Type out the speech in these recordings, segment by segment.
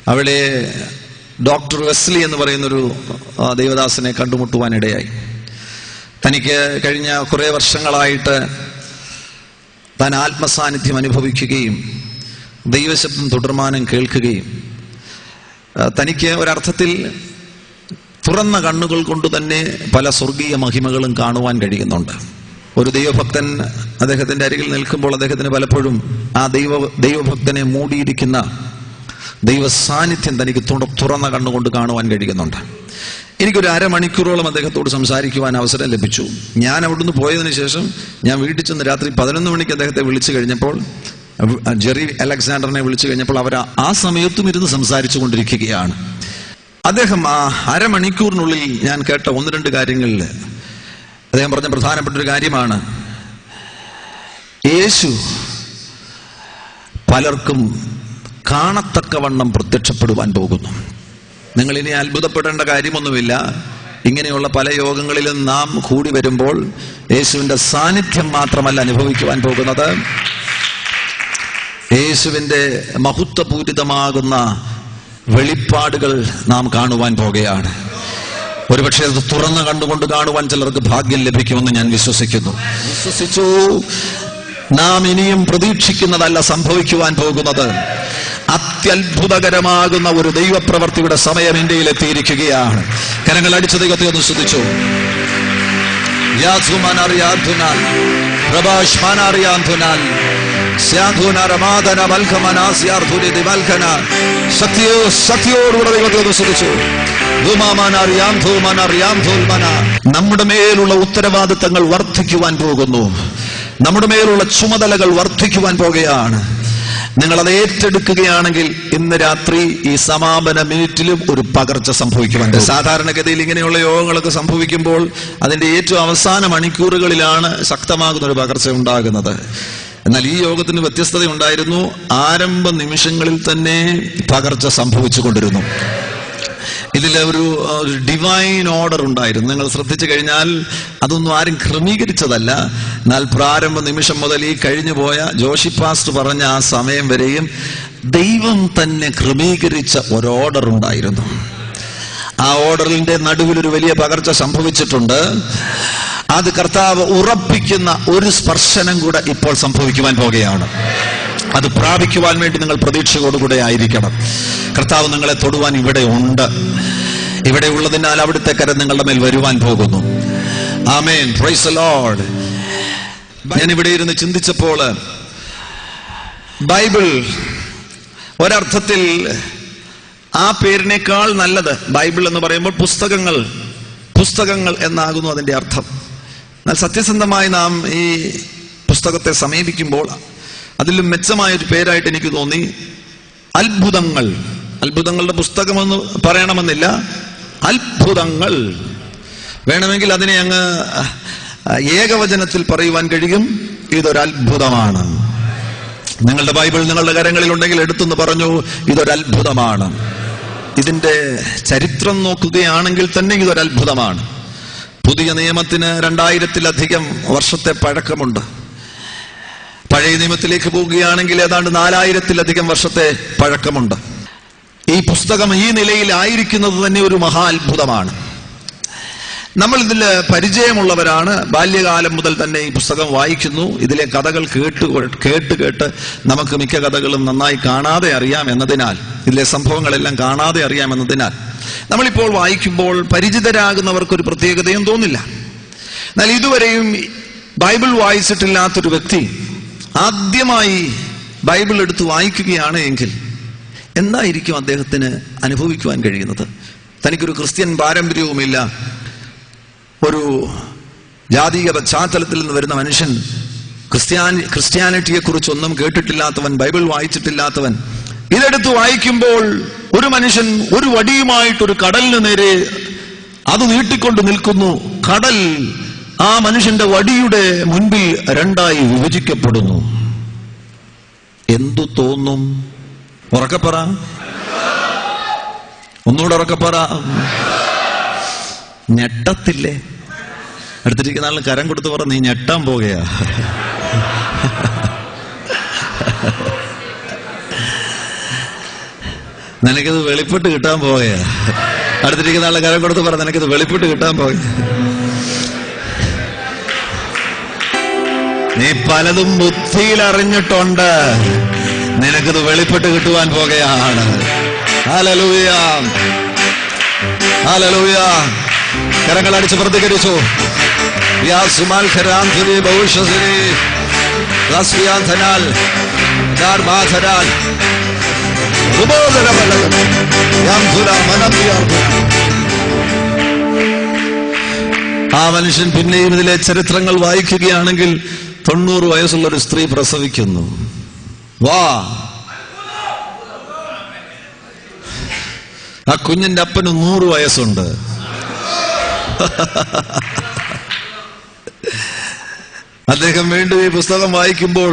അവിടെ doctor Wesley എന്ന് പറയുന്നൊരു ദൈവദാസനെ കണ്ടുമുട്ടുവാനിടയായി. തനിക്ക് കഴിഞ്ഞ കുറേ വർഷങ്ങളായിട്ട് താൻ ആത്മസാന്നിധ്യം അനുഭവിക്കുകയും ദൈവശബ്ദം തുടർമാനം കേൾക്കുകയും തനിക്ക് ഒരർത്ഥത്തിൽ തുറന്ന കണ്ണുകൾ കൊണ്ട് തന്നെ പല സ്വർഗീയ മഹിമകളും കാണുവാൻ കഴിയുന്നുണ്ട്. ഒരു ദൈവഭക്തൻ അദ്ദേഹത്തിന്റെ അരികിൽ നിൽക്കുമ്പോൾ അദ്ദേഹത്തിന് പലപ്പോഴും ആ ദൈവഭക്തനെ മൂടിയിരിക്കുന്ന ദൈവ സാന്നിധ്യം തനിക്ക് തുറന്ന കണ്ണുകൊണ്ട് കാണുവാൻ കഴിയുന്നുണ്ട്. എനിക്കൊരു അരമണിക്കൂറോളം അദ്ദേഹത്തോട് സംസാരിക്കുവാൻ അവസരം ലഭിച്ചു. ഞാൻ അവിടുന്ന് പോയതിനു ശേഷം ഞാൻ വീട്ടിൽ ചെന്ന് രാത്രി 11 മണിക്ക് അദ്ദേഹത്തെ വിളിച്ചു കഴിഞ്ഞപ്പോൾ, ജെറി അലക്സാണ്ടറിനെ വിളിച്ചു കഴിഞ്ഞപ്പോൾ അവർ ആ സമയത്തും ഇരുന്ന് സംസാരിച്ചു കൊണ്ടിരിക്കുകയാണ്. അദ്ദേഹം ആ അരമണിക്കൂറിനുള്ളിൽ ഞാൻ കേട്ട 1-2 കാര്യങ്ങളിൽ അദ്ദേഹം പറഞ്ഞ പ്രധാനപ്പെട്ട ഒരു കാര്യമാണ്, യേശു പലർക്കും കാണത്തക്കവണ്ണം പ്രത്യക്ഷപ്പെടുവാൻ പോകുന്നു. നിങ്ങൾ ഇനി അത്ഭുതപ്പെടേണ്ട കാര്യമൊന്നുമില്ല. ഇങ്ങനെയുള്ള പല യോഗങ്ങളിലും നാം കൂടി വരുമ്പോൾ യേശുവിന്റെ സാന്നിധ്യം മാത്രമല്ല അനുഭവിക്കുവാൻ പോകുന്നത്, യേശുവിന്റെ മഹത്വപൂരിതമാകുന്ന വെളിപ്പാടുകൾ നാം കാണുവാൻ പോകുകയാണ്. ഒരുപക്ഷെ അത് തുറന്ന് കണ്ടുകൊണ്ട് കാണുവാൻ ചിലർക്ക് ഭാഗ്യം ലഭിക്കുമെന്ന് ഞാൻ വിശ്വസിക്കുന്നു. വിശ്വസിച്ചു. നാം ഇനിയും പ്രതീക്ഷിക്കുന്നതല്ല സംഭവിക്കുവാൻ പോകുന്നത്. അത്യത്ഭുതകരമാകുന്ന ഒരു ദൈവപ്രവർത്തിയുടെ സമയം ഇന്ത്യയിൽ എത്തിയിരിക്കുകയാണ്. കരങ്ങൾ അടിച്ച ദൈവത്തെ ഒന്ന് ശ്രദ്ധിച്ചു. ശക്തിയോടുകൂടെ ദൈവത്തെ ഒന്ന് ശ്രദ്ധിച്ചു. നമ്മുടെ മേലുള്ള ഉത്തരവാദിത്തങ്ങൾ വർദ്ധിക്കുവാൻ പോകുന്നു. നമ്മുടെ മേലുള്ള ചുമതലകൾ വർദ്ധിക്കുവാൻ പോകുകയാണ്. നിങ്ങളത് ഏറ്റെടുക്കുകയാണെങ്കിൽ ഇന്ന് രാത്രി ഈ സമാപന മിനിറ്റിലും ഒരു പകർച്ച സംഭവിക്കുവാൻ. സാധാരണഗതിയിൽ ഇങ്ങനെയുള്ള യോഗങ്ങളൊക്കെ സംഭവിക്കുമ്പോൾ അതിന്റെ ഏറ്റവും അവസാന മണിക്കൂറുകളിലാണ് ശക്തമാകുന്ന ഒരു പകർച്ച ഉണ്ടാകുന്നത്. എന്നാൽ ഈ യോഗത്തിന് വ്യത്യസ്തത ഉണ്ടായിരുന്നു. ആരംഭ നിമിഷങ്ങളിൽ തന്നെ പകർച്ച സംഭവിച്ചു കൊണ്ടിരുന്നു. ഇതിൽ ഒരു ഡിവൈൻ ഓർഡർ ഉണ്ടായിരുന്നു. നിങ്ങൾ ശ്രദ്ധിച്ചു കഴിഞ്ഞാൽ അതൊന്നും ആരും ക്രമീകരിച്ചതല്ല. എന്നാൽ പ്രാരംഭ നിമിഷം മുതൽ ഈ കഴിഞ്ഞു പോയ ജോഷി പാസ്റ്റർ പറഞ്ഞ ആ സമയം വരെയും ദൈവം തന്നെ ക്രമീകരിച്ച ഒരു ഓർഡർ ഉണ്ടായിരുന്നു. ആ ഓർഡറിന്റെ നടുവിൽ ഒരു വലിയ പകർച്ച സംഭവിച്ചിട്ടുണ്ട്. അത് കർത്താവ് ഉറപ്പിക്കുന്ന ഒരു സ്പർശനം കൂടെ ഇപ്പോൾ സംഭവിക്കുവാൻ പോകുകയാണ്. അത് പ്രാപിക്കുവാൻ വേണ്ടി നിങ്ങൾ പ്രതീക്ഷയോടുകൂടെ ആയിരിക്കണം. കർത്താവ് നിങ്ങളെ തൊടുവാൻ ഇവിടെ ഉണ്ട്. ഇവിടെ ഉള്ളതിനാൽ അവിടുത്തെ കരം നിങ്ങളുടെ മേൽ വരുവാൻ പോകുന്നു. ആമേൻ. Praise the Lord. ഞാൻ ഇവിടെ ഇരുന്ന് ചിന്തിച്ചപ്പോൾ ബൈബിൾ ഒരർത്ഥത്തിൽ ആ പേരിനേക്കാൾ നല്ലത്, ബൈബിൾ എന്ന് പറയുമ്പോൾ പുസ്തകങ്ങൾ എന്നാകുന്നു അതിന്റെ അർത്ഥം. എന്നാൽ സത്യസന്ധമായി നാം ഈ പുസ്തകത്തെ സമീപിക്കുമ്പോൾ അതിലും മെച്ചമായൊരു പേരായിട്ട് എനിക്ക് തോന്നി അത്ഭുതങ്ങൾ. അത്ഭുതങ്ങളുടെ പുസ്തകമെന്ന് പറയണമെന്നില്ല, അത്ഭുതങ്ങൾ. വേണമെങ്കിൽ അതിനെ അങ്ങ് ഏകവചനത്തിൽ പറയുവാൻ കഴിയും, ഇതൊരത്ഭുതമാണ്. നിങ്ങളുടെ ബൈബിൾ നിങ്ങളുടെ കരങ്ങളിൽ ഉണ്ടെങ്കിൽ എടുത്തെന്ന് പറഞ്ഞു, ഇതൊരത്ഭുതമാണ്. ഇതിന്റെ ചരിത്രം നോക്കുകയാണെങ്കിൽ തന്നെ ഇതൊരത്ഭുതമാണ്. പുതിയ നിയമത്തിന് 2000-ലധികം വർഷത്തെ പഴക്കമുണ്ട്. പഴയ നിയമത്തിലേക്ക് പോവുകയാണെങ്കിൽ ഏതാണ്ട് 4000-ലധികം വർഷത്തെ പഴക്കമുണ്ട്. ഈ പുസ്തകം ഈ നിലയിലായിരിക്കുന്നത് തന്നെ ഒരു മഹാ അത്ഭുതമാണ്. നമ്മൾ ഇതിൽ പരിചയമുള്ളവരാണ്. ബാല്യകാലം മുതൽ തന്നെ ഈ പുസ്തകം വായിക്കുന്നു. ഇതിലെ കഥകൾ കേട്ട് നമുക്ക് മിക്ക കഥകളും നന്നായി കാണാതെ അറിയാം എന്നതിനാൽ, ഇതിലെ സംഭവങ്ങളെല്ലാം കാണാതെ അറിയാം എന്നതിനാൽ നമ്മളിപ്പോൾ വായിക്കുമ്പോൾ പരിചിതരാകുന്നവർക്കൊരു പ്രത്യേകതയും തോന്നില്ല. എന്നാൽ ഇതുവരെയും ബൈബിൾ വായിച്ചിട്ടില്ലാത്തൊരു വ്യക്തി ആദ്യമായി ബൈബിൾ എടുത്ത് വായിക്കുകയാണ് എങ്കിൽ എന്തായിരിക്കും അദ്ദേഹത്തിന് അനുഭവിക്കുവാൻ കഴിയുന്നത്? തനിക്കൊരു ക്രിസ്ത്യൻ പാരമ്പര്യവുമില്ല, ഒരു ജാതീയ പശ്ചാത്തലത്തിൽ നിന്ന് വരുന്ന മനുഷ്യൻ, ക്രിസ്ത്യാനിറ്റിയെ കുറിച്ചൊന്നും കേട്ടിട്ടില്ലാത്തവൻ, ബൈബിൾ വായിച്ചിട്ടില്ലാത്തവൻ ഇതെടുത്ത് വായിക്കുമ്പോൾ ഒരു മനുഷ്യൻ ഒരു വടിയുമായിട്ടൊരു കടലിന് നേരെ അത് നീട്ടിക്കൊണ്ട് നിൽക്കുന്നു. കടൽ ആ മനുഷ്യന്റെ വടിയുടെ മുൻപിൽ 2ആയി വിഭജിക്കപ്പെടുന്നു. എന്തു തോന്നും? ഉറക്കപ്പറ, ഒന്നുകൂടെ ഉറക്കപ്പറ. ഞെട്ടത്തില്ലേ? അടുത്തിരിക്കുന്ന ആളിന് കരം കൊടുത്ത് പറ, നീ ഞെട്ടാൻ പോകുകയാ. നിനക്കിത് വെളിപ്പെട്ട് കിട്ടാൻ പോവുകയാ. അടുത്തിരിക്കുന്ന ആളെ കരം കൊടുത്ത് പറ, നിനക്കിത് വെളിപ്പെട്ട് കിട്ടാൻ പോവുക. നീ പലതും ബുദ്ധിയിൽ അറിഞ്ഞിട്ടുണ്ട്, നിനക്കിത് വെളിപ്പെട്ട് കിട്ടുവാൻ പോകുകയാണ്. Hallelujah, hallelujah. കരങ്ങൾ അടിച്ച് പ്രതികരിച്ചു. ആ മനുഷ്യൻ പിന്നെയും ഇതിലെ ചരിത്രങ്ങൾ വായിക്കുകയാണെങ്കിൽ 90 വയസ്സുള്ള ഒരു സ്ത്രീ പ്രസവിക്കുന്നു. വാ, ആ കുഞ്ഞിന്റെ അപ്പന് 100 വയസ്സുണ്ട്. അദ്ദേഹം വീണ്ടും ഈ പുസ്തകം വായിക്കുമ്പോൾ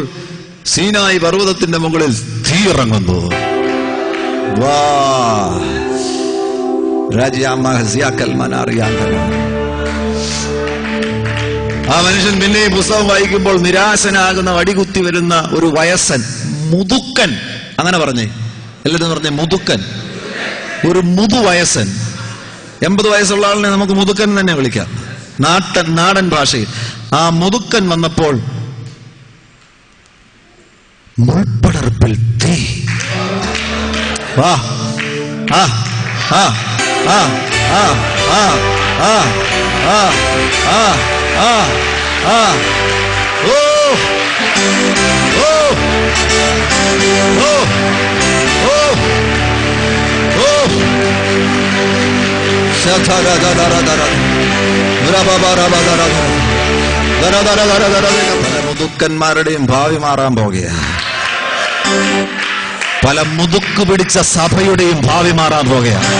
സീനായി പർവ്വതത്തിന്റെ മുകളിൽ തീ ഇറങ്ങുന്നു. വാ, ആ മനുഷ്യൻ പിന്നെ ഈ പുസ്തകം വായിക്കുമ്പോൾ നിരാശനാകുന്ന വടികുത്തി വരുന്ന ഒരു വയസ്സൻ, മുതുക്കൻ, അങ്ങനെ പറഞ്ഞേ, എല്ലാവരും പറഞ്ഞേ മുതുക്കൻ, ഒരു മുതുവയസ്സൻ. 80 വയസ്സുള്ള ആളിനെ നമുക്ക് മുതുക്കൻ തന്നെ വിളിക്കാം, നാടൻ ഭാഷയിൽ. ആ മുതുക്കൻ വന്നപ്പോൾ മുൾപ്പടർപ്പിൽ തീ. വാ, ആ ആ ആ ആ ആ ആ ആ ആ ആ ആ ഓ ഓ ഓ ഓ ഓ മുതുക്കന്മാരുടെയും ഭാവി മാറാൻ പോകുകയാണ്. പല മുതുക്ക് പിടിച്ച സഭയുടെയും ഭാവി മാറാൻ പോകുകയാണ്.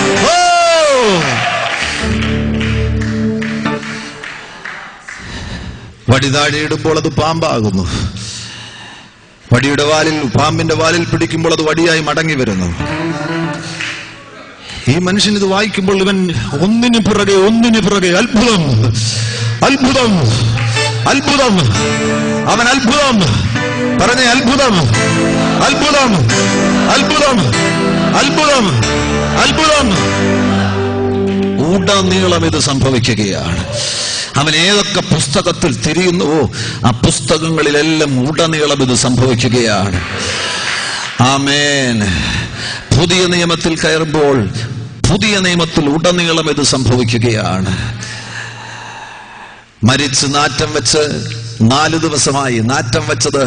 വടി താഴെയിടുമ്പോൾ അത് പാമ്പാകുന്നു. വടിയുടെ വാലിൽ, പാമ്പിന്റെ വാലിൽ പിടിക്കുമ്പോൾ അത് വടിയായി മടങ്ങി വരുന്നു. ഈ മനുഷ്യൻ ഇത് വായിക്കുമ്പോൾ ഇവൻ ഒന്നിനു പിറകെ അത്ഭുതം, അത്ഭുതം, അത്ഭുതം. അവൻ അത്ഭുതം പറഞ്ഞ അത്ഭുതം, അത്ഭുതം, അത്ഭുതം, അത്ഭുതം, അത്ഭുതം. ഉടനീളം ഇത് സംഭവിക്കുകയാണ്. അവൻ ഏതൊക്കെ പുസ്തകത്തിൽ തിരിയുന്നുവോ ആ പുസ്തകങ്ങളിലെല്ലാം ഉടനീളം ഇത് സംഭവിക്കുകയാണ്. ആമേൻ. പുതിയ നിയമത്തിൽ കയറുമ്പോൾ പുതിയ നിയമത്തിൽ ഉടനീളം ഇത് സംഭവിക്കുകയാണ്. മരിച്ച് നാറ്റം വെച്ച് 4 ദിവസമായി. നാറ്റം വെച്ചത്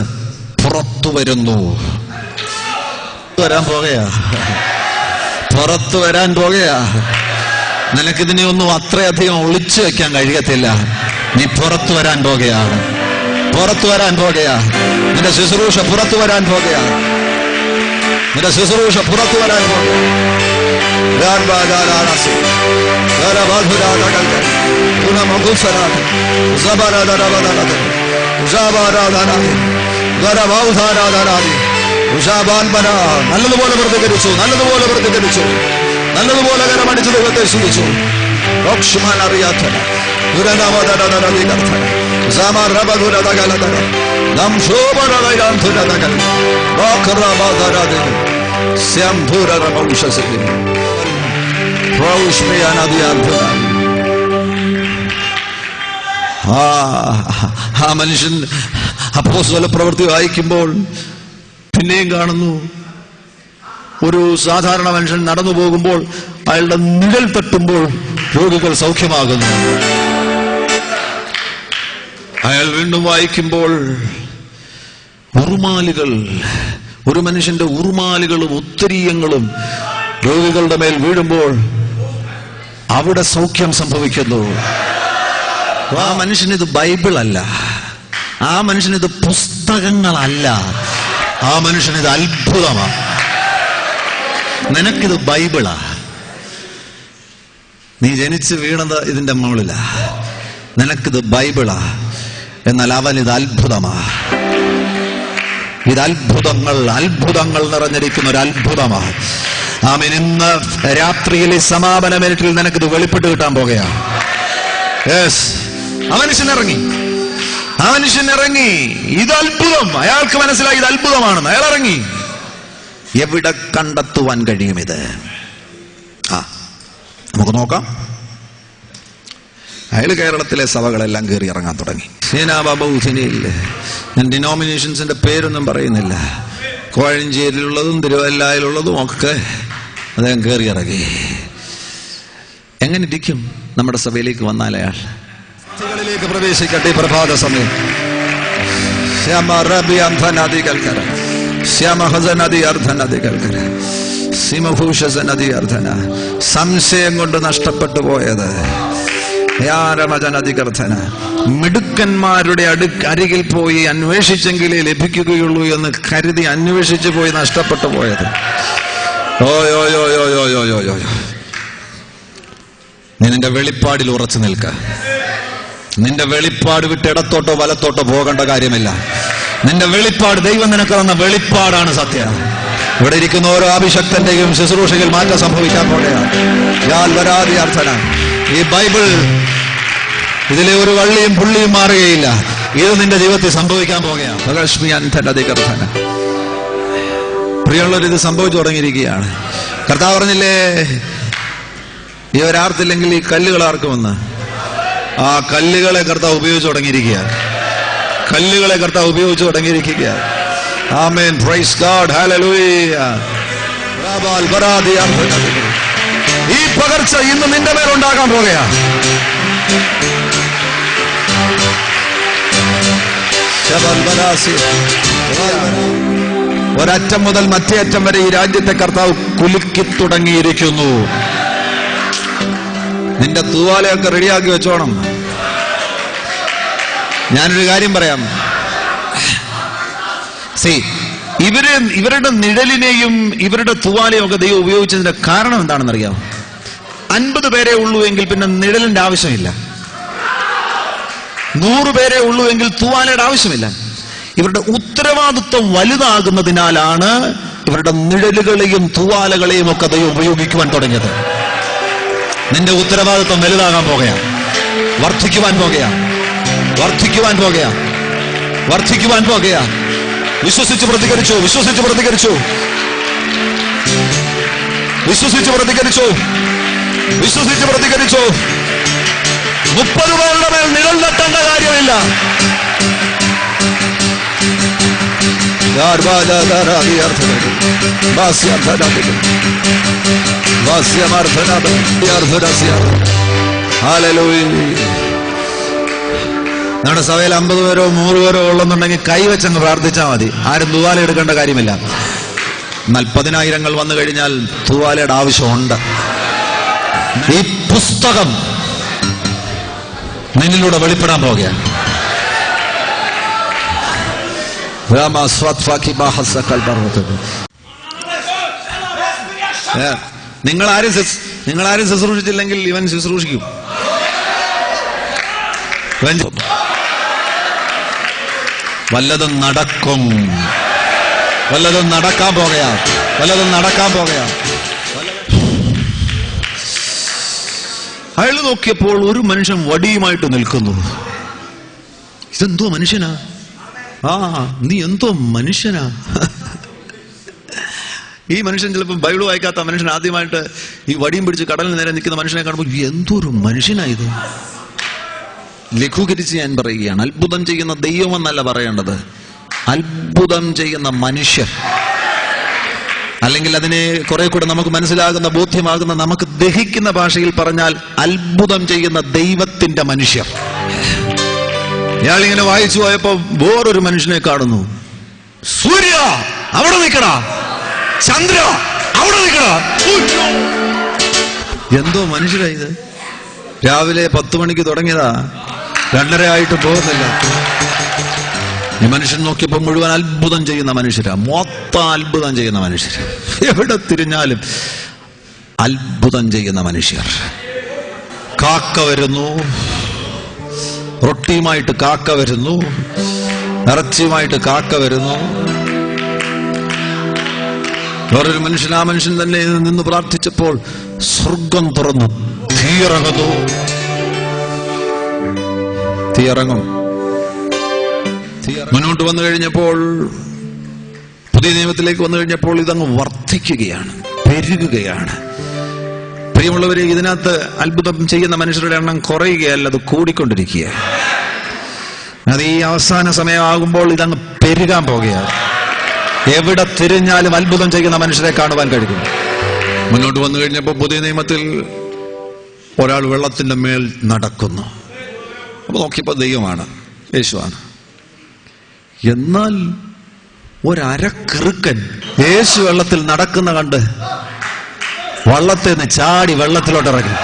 പുറത്തു വരുന്നു. വരാൻ പോകുകയാ, പുറത്തു വരാൻ പോകുകയാ. നിനക്കിതിനെ ഒന്നും അത്രയധികം ഒളിച്ചു വെക്കാൻ കഴിയത്തില്ല. നീ പുറത്തു വരാൻ പോകുകയാണ്, പുറത്തു വരാൻ പോകുകയാ. നിന്റെ ശുശ്രൂഷ പുറത്തു വരാൻ പോകുകയാ, നിന്റെ ശുശ്രൂഷ പുറത്തു വരാൻ പോകുക. നല്ലതുപോലെ പ്രതികരിച്ചു, നല്ലതുപോലെ പ്രതികരിച്ചു, നല്ലതുപോലെ കരമടിച്ച് ദൈവത്തെ സ്തുതിച്ചു. അറിയാത്ത ആ മനുഷ്യൻ അപ്പോസ്തല പ്രവൃത്തി വായിക്കുമ്പോൾ പിന്നെയും കാണുന്നു, ഒരു സാധാരണ മനുഷ്യൻ നടന്നു പോകുമ്പോൾ അയാളുടെ നിഴൽ തട്ടുമ്പോൾ രോഗികൾ സൗഖ്യമാകുന്നു. അയാൾ വീണ്ടും വായിക്കുമ്പോൾ ഉറുമാലുകൾ, ഒരു മനുഷ്യന്റെ ഉറുമാലുകളും ഉത്തരീയങ്ങളും രോഗികളുടെ മേൽ വീഴുമ്പോൾ അവിടെ സൗഖ്യം സംഭവിക്കുന്നു. ആ മനുഷ്യനിത് ബൈബിളല്ല, ആ മനുഷ്യനിത് പുസ്തകങ്ങളല്ല, ആ മനുഷ്യനിത് അത്ഭുതമാണ്. നിനക്കിത് ബൈബിളാ. നീ ജനിച്ച് വീണത് ഇതിന്റെ മുകളിലാ. നിനക്കിത് ബൈബിളാ. എന്നാൽ അവൻ ഇത് അത്ഭുതമാ. ഇത് അത്ഭുതങ്ങൾ, അത്ഭുതങ്ങൾ നിറഞ്ഞിരിക്കുന്ന ഒരു അത്ഭുതമാ. ആമേൻ. ഇന്ന് രാത്രിയിലെ സമാപന മിനിറ്റിൽ നിനക്കിത് വെളിപ്പെട്ട് കിട്ടാൻ പോകുകയാണ്. യെസ്, ആ മനുഷ്യൻ ഇറങ്ങി, ആ മനുഷ്യൻ ഇറങ്ങി. ഇത് അത്ഭുതം. അയാൾക്ക് മനസ്സിലായി ഇത് അത്ഭുതമാണെന്ന്. അയാൾ ഇറങ്ങി. എവിടെ കണ്ടെത്തുവാൻ കഴിയും ഇത്? നമുക്ക് നോക്കാം. അയാൾ കേരളത്തിലെ സഭകളെല്ലാം കയറി ഇറങ്ങാൻ തുടങ്ങി. ഞാൻ ഡിനോമിനേഷൻസിന്റെ പേരൊന്നും പറയുന്നില്ല. കോഴഞ്ചേരിയിലുള്ളതും തിരുവല്ലായിലുള്ളതും ഒക്കെ അദ്ദേഹം കയറി ഇറങ്ങി. എങ്ങനെ ഇരിക്കും നമ്മുടെ സഭയിലേക്ക് വന്നാൽ അയാൾ? ിലേക്ക് പ്രവേശിക്കട്ടെ. പ്രഭാത സമയം സംശയം കൊണ്ട് നഷ്ടപ്പെട്ടു പോയത്, മിടുക്കന്മാരുടെ അരികിൽ പോയി അന്വേഷിച്ചെങ്കിലേ ലഭിക്കുകയുള്ളൂ എന്ന് കരുതി അന്വേഷിച്ചു പോയി നഷ്ടപ്പെട്ടു പോയത്. നീ നിന്റെ വെളിപ്പാടിൽ ഉറച്ചു നിൽക്ക. നിന്റെ വെളിപ്പാട് വിട്ട് ഇടത്തോട്ടോ വലത്തോട്ടോ പോകേണ്ട കാര്യമില്ല. നിന്റെ വെളിപ്പാട് ദൈവം നിനക്ക് തന്ന വെളിപ്പാടാണ് സത്യം. ഇവിടെ ഇരിക്കുന്ന ഓരോ അഭിഷക്തന്റെയും ശുശ്രൂഷയിൽ മാറ്റം സംഭവിക്കാൻ പോകുകയാണ്. ഈ ബൈബിൾ, ഇതിലെ ഒരു വള്ളിയും പുള്ളിയും മാറുകയില്ല. ഇത് നിന്റെ ജീവിതത്തിൽ സംഭവിക്കാൻ പോകുകയാണ്. പ്രിയമുള്ളവർ, ഇത് സംഭവിച്ചു തുടങ്ങിയിരിക്കുകയാണ്. കർത്താവ് പറഞ്ഞില്ലേ, ഇവരാർത്തില്ലെങ്കിൽ ഈ കല്ലുകൾ ആർക്കുമെന്ന്. ആ കല്ലുകളെ കർത്താവ് ഉപയോഗിച്ചു തുടങ്ങിയിരിക്കുകയാണ്. കല്ലുകളെ കർത്താവ് ഉപയോഗിച്ചു തുടങ്ങിയിരിക്കുകയാണ്. ആമേൻ, പ്രൈസ് ഗോഡ്, ഹല്ലേലൂയ. ഈ പകർച്ച ഇന്ന് നിന്റെ മേലുണ്ടാകാൻ പോകുകയാണ്. ഒരറ്റം മുതൽ മറ്റേ അറ്റം വരെ ഈ രാജ്യത്തെ കർത്താവ് കുലുക്കി തുടങ്ങിയിരിക്കുന്നു. നിന്റെ തൂവാലയൊക്കെ റെഡിയാക്കി വെച്ചോണം. ഞാനൊരു കാര്യം പറയാം. ഇവരുടെ നിഴലിനെയും ഇവരുടെ തൂവാലയും ഒക്കെ ദൈവം ഉപയോഗിച്ചതിന്റെ കാരണം എന്താണെന്നറിയാം? 50 പേരെ ഉള്ളൂ എങ്കിൽ പിന്നെ നിഴലിന്റെ ആവശ്യമില്ല. 100 പേരെ ഉള്ളൂ എങ്കിൽ തൂവാലയുടെ ആവശ്യമില്ല. ഇവരുടെ ഉത്തരവാദിത്വം വലുതാകുന്നതിനാലാണ് ഇവരുടെ നിഴലുകളെയും തൂവാലകളെയും ഒക്കെ ദൈവം ഉപയോഗിക്കുവാൻ തുടങ്ങിയത്. നിന്റെ ഉത്തരവാദിത്വം വലുതാകാൻ പോകുകയാണ്. വർദ്ധിക്കുവാൻ പോകുകയാണ്. വർദ്ധിക്കുവാൻ പോകുകയാണ്. വർദ്ധിക്കുവാൻ പോകുകയാണ്. വിശ്വസിച്ച് പ്രതികരിച്ചു. വിശ്വസിച്ച് പ്രതികരിച്ചു. വിശ്വസിച്ച് പ്രതികരിച്ചു. വിശ്വസിച്ച് പ്രതികരിച്ചു. 30 പേരുടെ മേൽ നിഴൽ തട്ടേണ്ട കാര്യമില്ല. നമ്മുടെ സഭയിൽ 50 പേരോ 100 പേരോ ഉള്ളെന്നുണ്ടെങ്കിൽ കൈവച്ചങ്ങ് പ്രാർത്ഥിച്ചാൽ മതി. ആരും തൂവാല എടുക്കേണ്ട കാര്യമില്ല. എന്നാൽ 10,000 വന്നു കഴിഞ്ഞാൽ തൂവാലയുടെ ആവശ്യമുണ്ട്. ഈ പുസ്തകം നിന്നിലൂടെ വെളിപ്പെടാൻ പോകുകയാണ്. നിങ്ങളാരും ശുശ്രൂഷിച്ചില്ലെങ്കിൽ ഇവൻ ശുശ്രൂഷിക്കും. വല്ലതും നടക്കും. വല്ലതും നടക്കാൻ പോകുകയാണ്. വല്ലതും നടക്കാൻ പോകുകയാണ്. അയാൾ നോക്കിയപ്പോൾ ഒരു മനുഷ്യൻ വടിയുമായിട്ട് നിൽക്കുന്നു. ഇതെന്തോ മനുഷ്യനാ? നീ എന്തോ മനുഷ്യനാ? ഈ മനുഷ്യൻ ചിലപ്പോൾ ബൈബിൾ വായിക്കാത്ത മനുഷ്യൻ ആദ്യമായിട്ട് ഈ വടിയും പിടിച്ച് കടലിന് നേരെ നിൽക്കുന്ന മനുഷ്യനെ കാണുമ്പോൾ എന്തൊരു മനുഷ്യനാ ഇത്? ലഘൂകരിച്ച് ഞാൻ പറയുകയാണ്. അത്ഭുതം ചെയ്യുന്ന ദൈവമെന്നല്ല പറയേണ്ടത്, അത്ഭുതം ചെയ്യുന്ന മനുഷ്യർ. അല്ലെങ്കിൽ അതിനെ കുറെ കൂടെ നമുക്ക് മനസ്സിലാകുന്ന, ബോധ്യമാകുന്ന, നമുക്ക് ദഹിക്കുന്ന ഭാഷയിൽ പറഞ്ഞാൽ അത്ഭുതം ചെയ്യുന്ന ദൈവത്തിന്റെ മനുഷ്യർ. ഇയാളിങ്ങനെ വായിച്ചു പോയപ്പോ വേറൊരു മനുഷ്യനെ കാണുന്നു. സൂര്യ അവിടെ നിൽക്കടാ, ചന്ദ്ര അവിടെ നിൽക്കടാ. എന്തോ മനുഷ്യരാ ഇത്? രാവിലെ 10 മണിക്ക് തുടങ്ങിയതാ, 2:30 ആയിട്ട് പോകുന്നില്ല. ഈ മനുഷ്യൻ നോക്കിയപ്പോ മുഴുവൻ അത്ഭുതം ചെയ്യുന്ന മനുഷ്യരാ. മൊത്തം അത്ഭുതം ചെയ്യുന്ന മനുഷ്യർ. എവിടെ തിരിഞ്ഞാലും അത്ഭുതം ചെയ്യുന്ന മനുഷ്യർ. കാക്ക വരുന്നു, റൊട്ടിയുമായിട്ട് കാക്ക വരുന്നു, ഇറച്ചിയുമായിട്ട് കാക്ക വരുന്നു. വേറൊരു മനുഷ്യൻ, ആ മനുഷ്യൻ തന്നെ നിന്ന് പ്രാർത്ഥിച്ചപ്പോൾ സ്വർഗം തുറന്നു, തീയിറങ്ങുന്നു. തീയിറങ്ങും. മുന്നോട്ട് വന്നു കഴിഞ്ഞപ്പോൾ പുതിയ നിയമത്തിലേക്ക് വന്നു കഴിഞ്ഞപ്പോൾ ഇതങ്ങ് വർദ്ധിക്കുകയാണ്, പെരുകുകയാണ്. പ്രിയമുള്ളവരെ, ഇതിനകത്ത് അത്ഭുതം ചെയ്യുന്ന മനുഷ്യരുടെ എണ്ണം കുറയുകയല്ല, അത് കൂടിക്കൊണ്ടിരിക്കുക. അത് ഈ അവസാന സമയമാകുമ്പോൾ ഇതങ്ങ് പെരുകാൻ പോകുകയാണ്. എവിടെ തിരിഞ്ഞാലും അത്ഭുതം ചെയ്യുന്ന മനുഷ്യരെ കാണുവാൻ കഴിയും. മുന്നോട്ട് വന്നു കഴിഞ്ഞപ്പോൾ പുതിയ നിയമത്തിൽ ഒരാൾ വെള്ളത്തിന്റെ മേൽ നടക്കുന്നു. അപ്പൊ നോക്കിയപ്പോ ദൈവമാണ്, യേശുവാണ്. എന്നാൽ ഒരരക്കിറുക്കൻ യേശു വെള്ളത്തിൽ നടക്കുന്ന കണ്ട് വള്ളത്തിൽ നിന്ന് ചാടി വെള്ളത്തിലോട്ട് ഇറങ്ങി.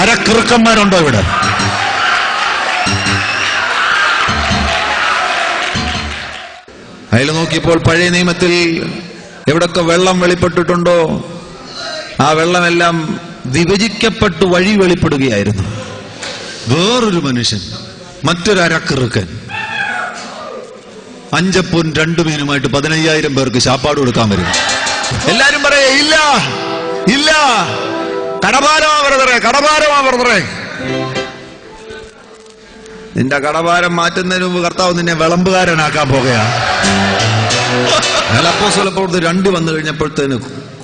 അരക്കിറുക്കന്മാരുണ്ടോ ഇവിടെ? അതിൽ നോക്കിയപ്പോൾ പഴയ നിയമത്തിൽ എവിടൊക്കെ വെള്ളം വെളിപ്പെട്ടിട്ടുണ്ടോ ആ വെള്ളമെല്ലാം വിഭജിക്കപ്പെട്ട് വഴി വെളിപ്പെടുകയായിരുന്നു. വേറൊരു മനുഷ്യൻ, മറ്റൊരു അരക്കിറുക്കൻ, 5 പൊൻ 2 മീനുമായിട്ട് 15,000 പേർക്ക് ശാപ്പാട് കൊടുക്കാൻ വരും. എല്ലാരും പറയേ, ഇല്ല ഇല്ല, കടഭാരമാ വെറുതെ. നിന്റെ കടഭാരം മാറ്റുന്നതിന് മുമ്പ് കർത്താവ് നിന്നെ വിളമ്പുകാരനാക്കാൻ പോകുകയാണ്. അപ്പോസ്തലപ്രവൃത്തി 2 വന്നു കഴിഞ്ഞപ്പോഴത്തേന്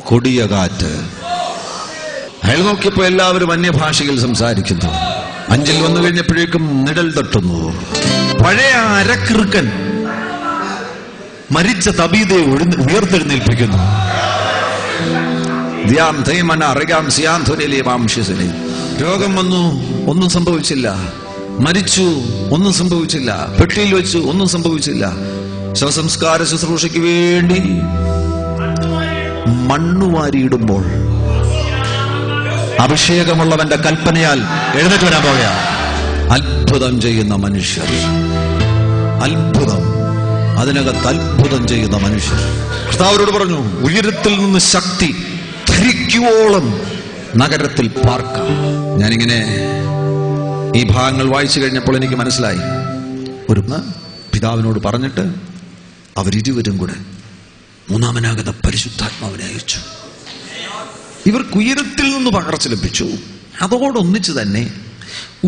കൊടിയ കാറ്റ്. അയാൾ നോക്കിയപ്പോ എല്ലാവരും അന്യഭാഷയിൽ സംസാരിക്കുന്നു. 5 വന്നു കഴിഞ്ഞപ്പോഴേക്കും നിഴൽ തട്ടുന്നു. പഴയ അരക്കിറുക്കൻ മരിച്ച തബീതയെ ഉയർത്തെഴുന്നേൽപ്പിക്കുന്നു. രോഗം വന്നു, ഒന്നും സംഭവിച്ചില്ല. മരിച്ചു, ഒന്നും സംഭവിച്ചില്ല. പെട്ടിയിൽ വെച്ചു, ഒന്നും സംഭവിച്ചില്ല. ശവസംസ്കാര ശുശ്രൂഷയ്ക്ക് വേണ്ടി മണ്ണുവാരിയിടുമ്പോൾ അഭിഷേകമുള്ളവന്റെ കൽപ്പനയാൽ എഴുന്നേറ്റ് വരാൻ പോകുകയാണ്. അത്ഭുതം ചെയ്യുന്ന മനുഷ്യർ, അത്ഭുതം, അതിനകത്ത് അത്ഭുതം ചെയ്യുന്ന മനുഷ്യർ. കർത്താവരോട് പറഞ്ഞു, ഉയരത്തിൽ നിന്ന് ശക്തി ധരിക്കുവോളം നഗരത്തിൽ പാർക്കാം. ഞാനിങ്ങനെ ഈ ഭാഗങ്ങൾ വായിച്ചു കഴിഞ്ഞപ്പോൾ എനിക്ക് മനസ്സിലായി, ഒരു പിതാവിനോട് പറഞ്ഞിട്ട് അവരിരുവരും കൂടെ മൂന്നാമനാകുന്ന പരിശുദ്ധാത്മാവിനെ അയച്ചു. ഇവർക്ക് ഉയരത്തിൽ നിന്ന് പകർച്ച ലഭിച്ചു. അതോടൊന്നിച്ച് തന്നെ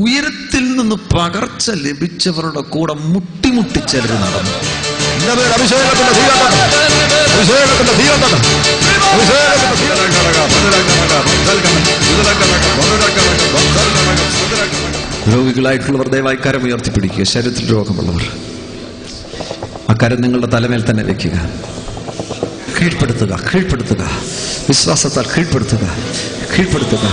ഉയരത്തിൽ നിന്ന് പകർച്ച ലഭിച്ചവരുടെ കൂടെ മുട്ടിമുട്ടി ചിലർ നടന്നു. രോഗികളായിട്ടുള്ളവർ ദയവായി കരം ഉയർത്തിപ്പിടിക്കുക. ശരീരത്തിൽ രോഗമുള്ളവർ ആ കരം നിങ്ങളുടെ തലമേൽ തന്നെ വെക്കുക. കീഴ്പ്പെടുത്തുക, കീഴ്പ്പെടുത്തുക, വിശ്വാസത്താൽ കീഴ്പ്പെടുത്തുക, കീഴ്പ്പെടുത്തുക.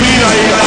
Mira,